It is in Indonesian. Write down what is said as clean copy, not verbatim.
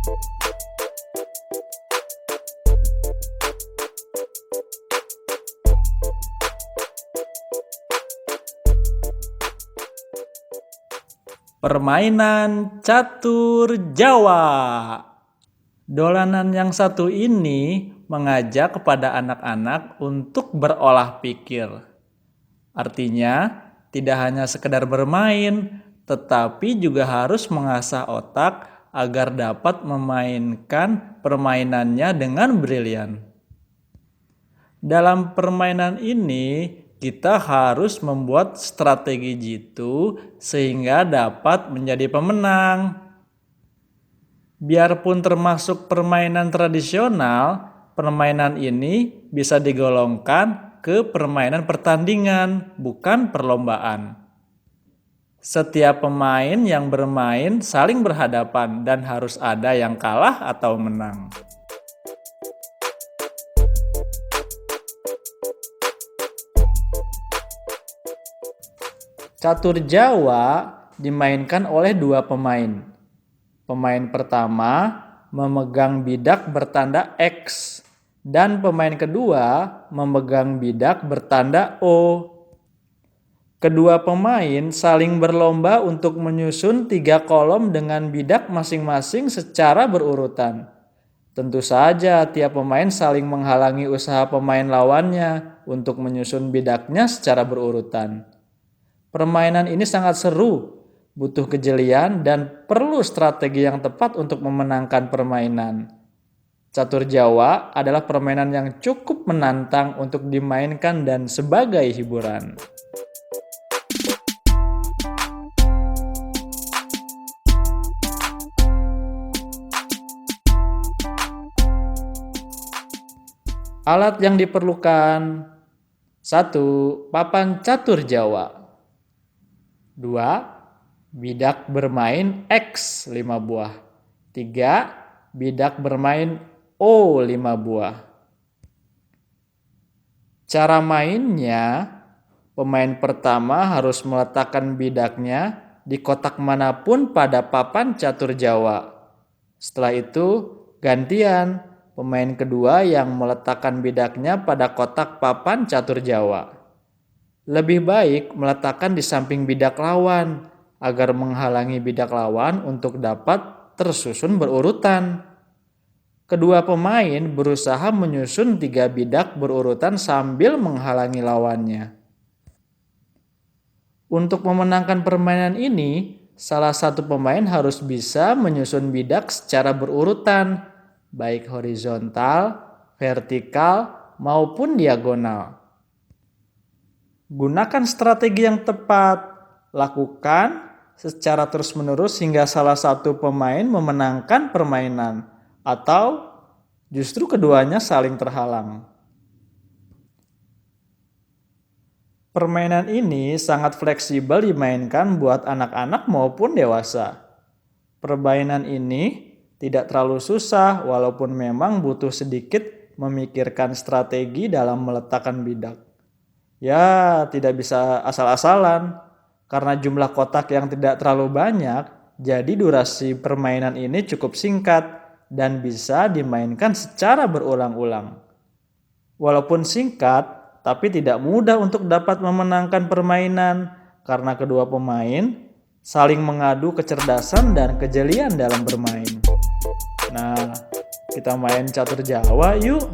Permainan catur Jawa. Dolanan yang satu ini mengajak kepada anak-anak untuk berolah pikir. Artinya, tidak hanya sekedar bermain, tetapi juga harus mengasah otak agar dapat memainkan permainannya dengan brilian. Dalam permainan ini, kita harus membuat strategi jitu sehingga dapat menjadi pemenang. Biarpun termasuk permainan tradisional, permainan ini bisa digolongkan ke permainan pertandingan, bukan perlombaan. Setiap pemain yang bermain saling berhadapan dan harus ada yang kalah atau menang. Catur Jawa dimainkan oleh dua pemain. Pemain pertama memegang bidak bertanda X dan pemain kedua memegang bidak bertanda O. Kedua pemain saling berlomba untuk menyusun 3 kolom dengan bidak masing-masing secara berurutan. Tentu saja tiap pemain saling menghalangi usaha pemain lawannya untuk menyusun bidaknya secara berurutan. Permainan ini sangat seru, butuh kejelian dan perlu strategi yang tepat untuk memenangkan permainan. Catur Jawa adalah permainan yang cukup menantang untuk dimainkan dan sebagai hiburan. Alat yang diperlukan: 1. Papan catur Jawa. 2. Bidak bermain X 5 buah. 3. Bidak bermain O 5 buah. Cara mainnya, pemain pertama harus meletakkan bidaknya di kotak manapun pada papan catur Jawa. Setelah itu, gantian pemain kedua yang meletakkan bidaknya pada kotak papan catur Jawa. Lebih baik meletakkan di samping bidak lawan agar menghalangi bidak lawan untuk dapat tersusun berurutan. Kedua pemain berusaha menyusun 3 bidak berurutan sambil menghalangi lawannya. Untuk memenangkan permainan ini, salah satu pemain harus bisa menyusun bidak secara berurutan, baik horizontal, vertikal, maupun diagonal. Gunakan strategi yang tepat, lakukan secara terus-menerus hingga salah satu pemain memenangkan permainan, atau justru keduanya saling terhalang. Permainan ini sangat fleksibel dimainkan buat anak-anak maupun dewasa. Permainan ini tidak terlalu susah walaupun memang butuh sedikit memikirkan strategi dalam meletakkan bidak. Ya, tidak bisa asal-asalan. Karena jumlah kotak yang tidak terlalu banyak, jadi durasi permainan ini cukup singkat dan bisa dimainkan secara berulang-ulang. Walaupun singkat, tapi tidak mudah untuk dapat memenangkan permainan karena kedua pemain saling mengadu kecerdasan dan kejelian dalam bermain. Nah, kita main catur Jawa yuk!